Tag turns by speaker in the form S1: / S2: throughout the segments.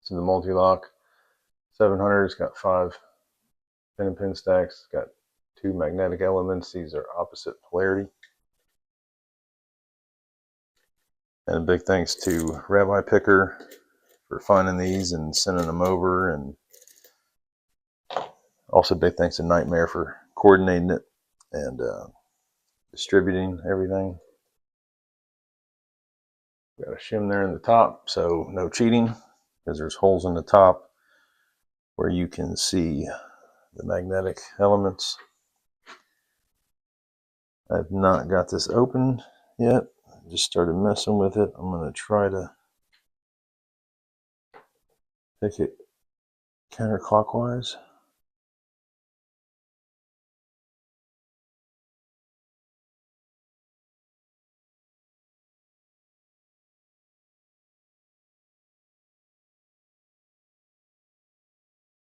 S1: to the Mul-T-Lock 700. It's got 5 pin and pin stacks. It's got 2 magnetic elements. These are opposite polarity. And a big thanks to Rabbi Picker for finding these and sending them over. And also big thanks to Nightmare for coordinating it and distributing everything. Got a shim there in the top, so no cheating, because there's holes in the top where you can see the magnetic elements. I've not got this open yet. I just started messing with it. I'm going to try to pick it counterclockwise.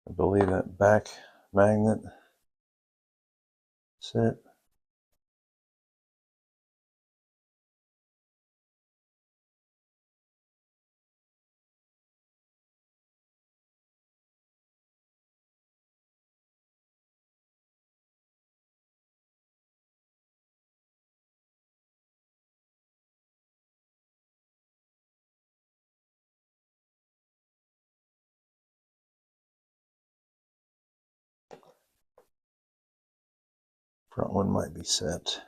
S1: I believe that back magnet set. Front one might be set.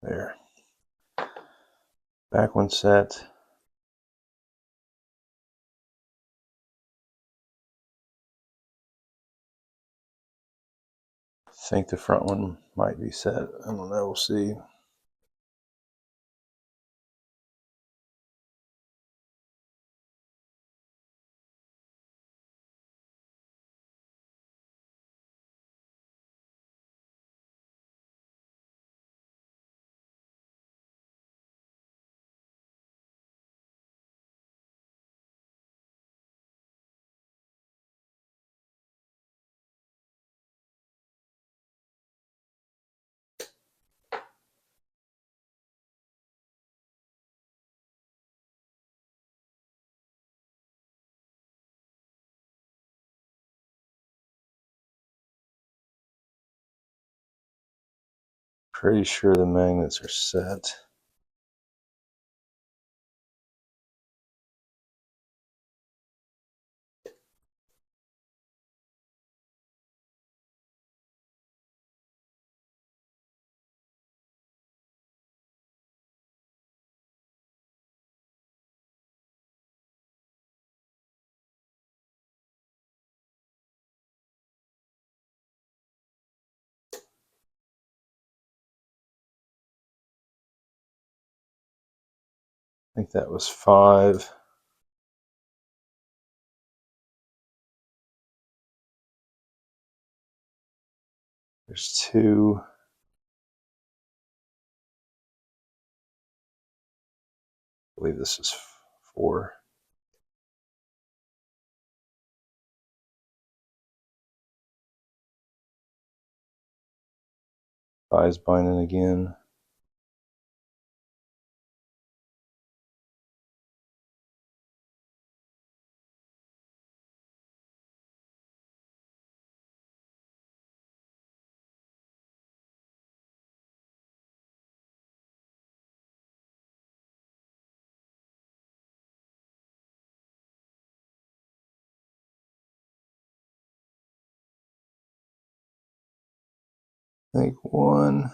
S1: There. Back one set. I think the front one might be set. I don't know. We'll see. Pretty sure the magnets are set. I think that was 5. There's 2. I believe this is 4. Thighs binding again. I think one.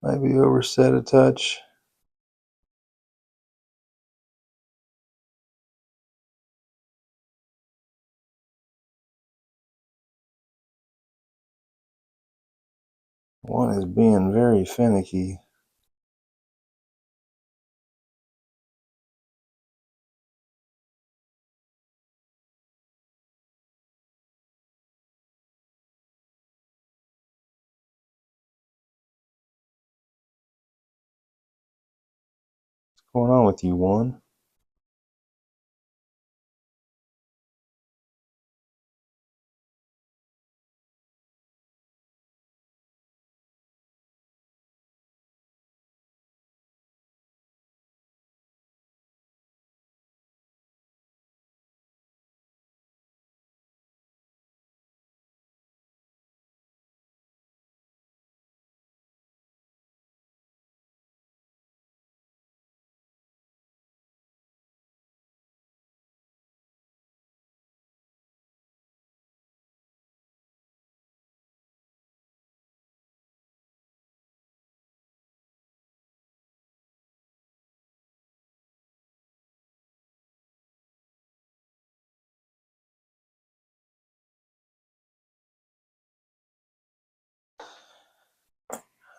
S1: Might be overset a touch. One is being very finicky. What's going on with you, one?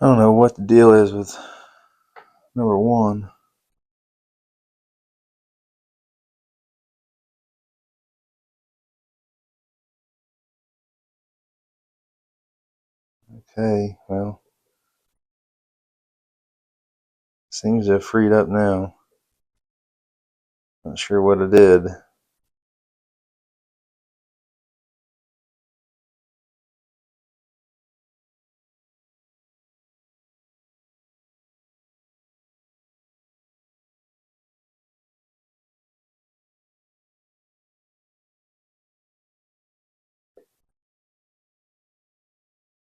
S1: I don't know what the deal is with number one. Okay, well, seems to have freed up now. Not sure what it did.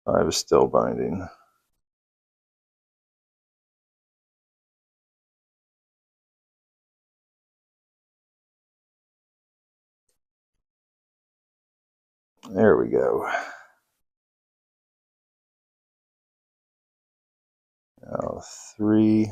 S1: I was still binding. There we go. Now 3.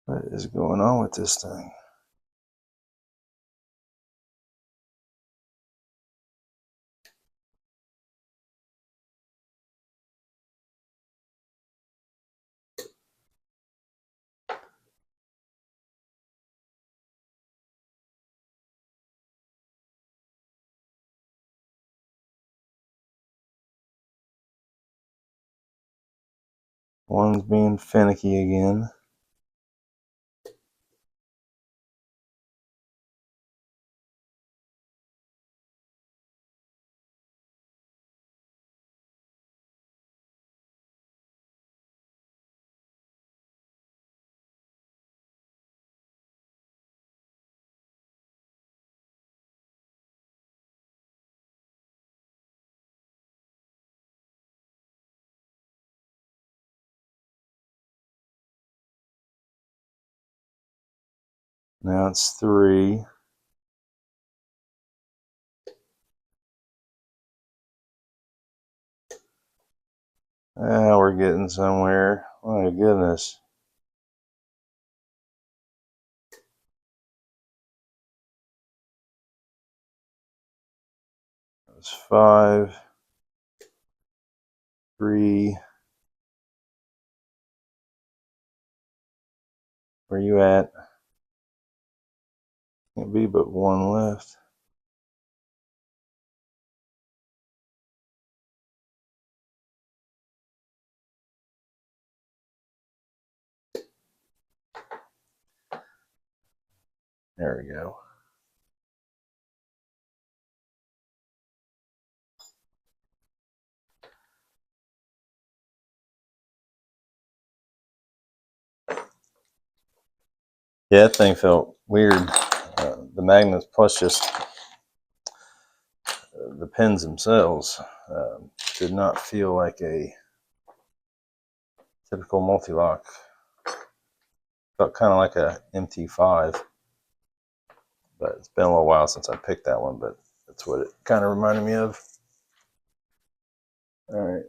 S1: What is going on with this thing? One's being finicky again. Now it's 3. Ah, we're getting somewhere. My goodness. It's 5, 3. Where you at? Can't be but one left. There we go. Yeah, that thing felt weird. The magnets plus just the pins themselves did not feel like a typical multi-lock. Felt kind of like a MT5, but it's been a little while since I picked that one, but that's what it kind of reminded me of. All right,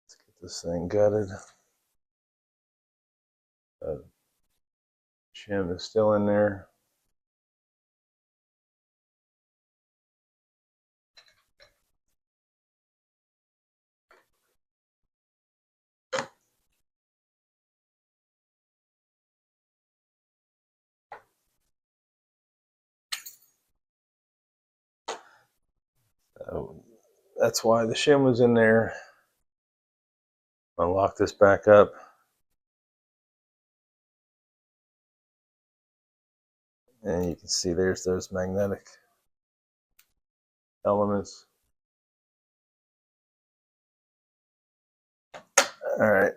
S1: let's get this thing gutted. The shim is still in there. So that's why the shim was in there. I'll lock this back up. And you can see there's those magnetic elements. All right.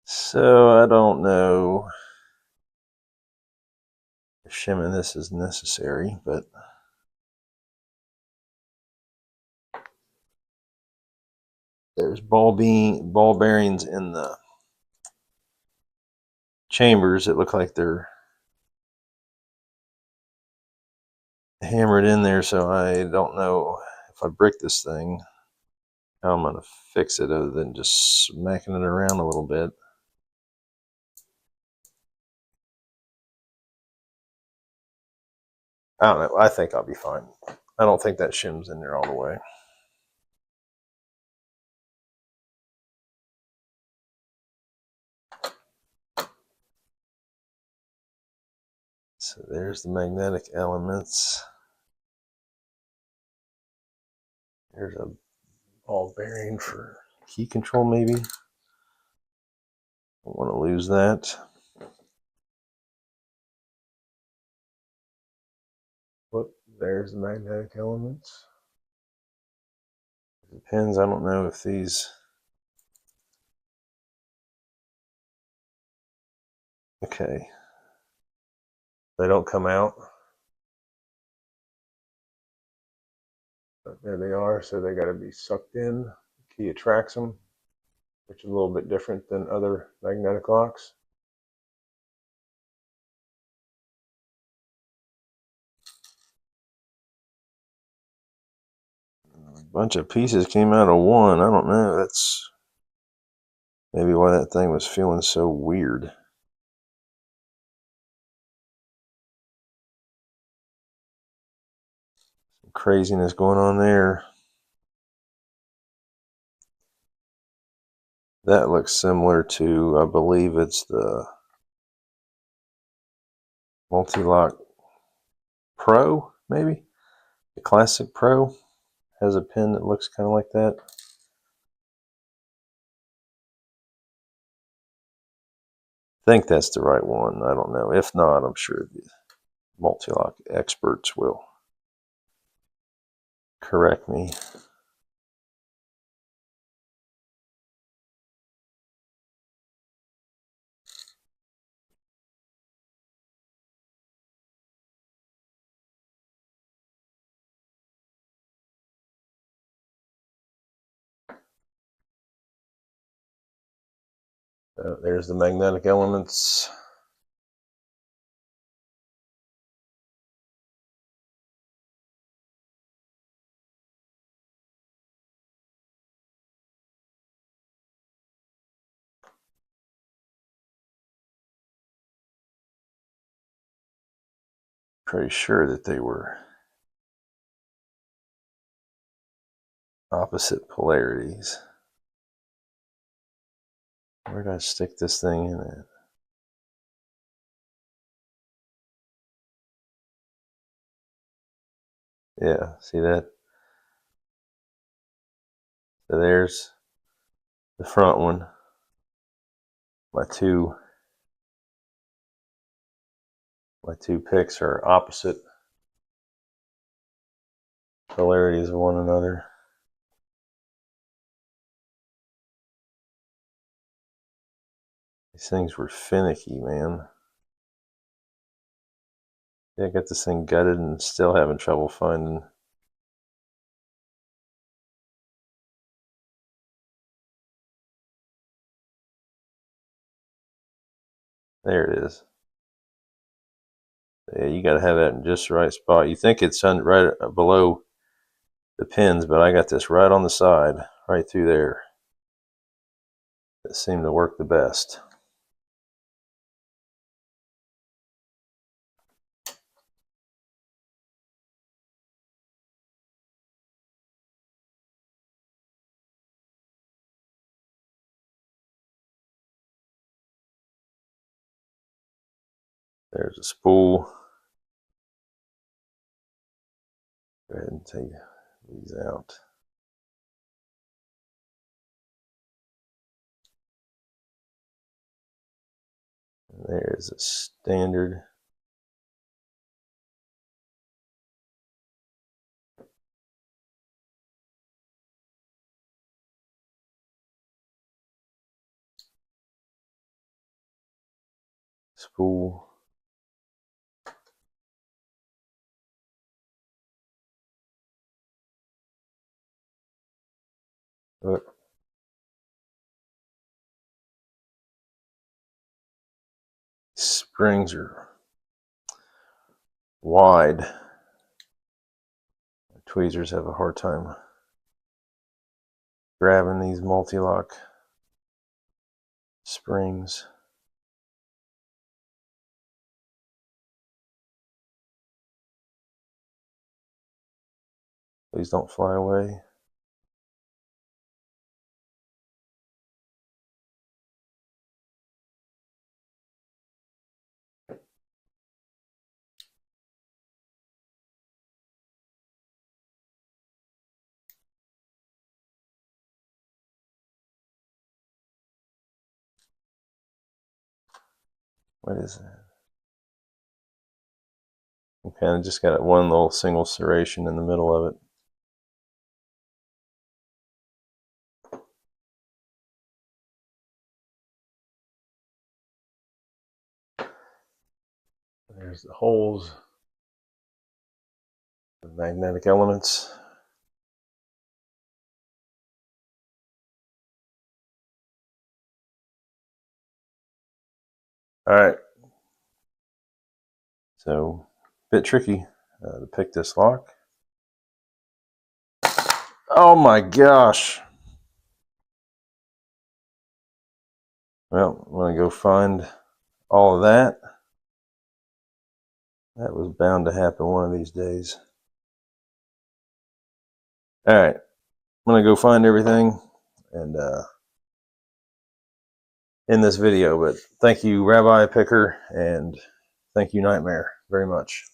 S1: So I don't know if shimming this is necessary, but there's ball bearings in the chambers that look like they're hammered in there, so I don't know if I brick this thing how I'm going to fix it other than just smacking it around a little bit. I don't know. I think I'll be fine. I don't think that shim's in there all the way. So there's the magnetic elements. There's a ball bearing for key control maybe. Don't want to lose that. Whoop, there's the magnetic elements. The pins, I don't know if these... Okay. They don't come out. But there they are, so they got to be sucked in. The key attracts them, which is a little bit different than other magnetic locks. A bunch of pieces came out of one. I don't know. That's maybe why that thing was feeling so weird. Some craziness going on there. That looks similar to, I believe it's the Mul-T-Lock Pro, maybe? The Classic Pro has a pin that looks kind of like that. I think that's the right one. I don't know. If not, I'm sure the Mul-T-Lock experts will correct me. There's the magnetic elements. Pretty sure that they were opposite polarities. Where did I stick this thing in at? Yeah, see that? So there's the front one. My two picks are opposite polarities of one another. These things were finicky, man. Yeah, I got this thing gutted and still having trouble finding. There it is. Yeah, you got to have that in just the right spot. You think it's right below the pins, but I got this right on the side, right through there. It seemed to work the best. There's a spool. Go ahead and take these out. There's a standard. Spool. Look. Springs are wide. Tweezers have a hard time grabbing these Mul-T-Lock springs. Please don't fly away. What is that? Okay, I just got one little single serration in the middle of it. There's the holes, the magnetic elements. All right. So, a bit tricky to pick this lock. Oh my gosh. Well, I'm going to go find all of that. That was bound to happen one of these days. All right. I'm going to go find everything and end this video. But thank you, Rabbi Picker, and thank you, Nightmare, very much.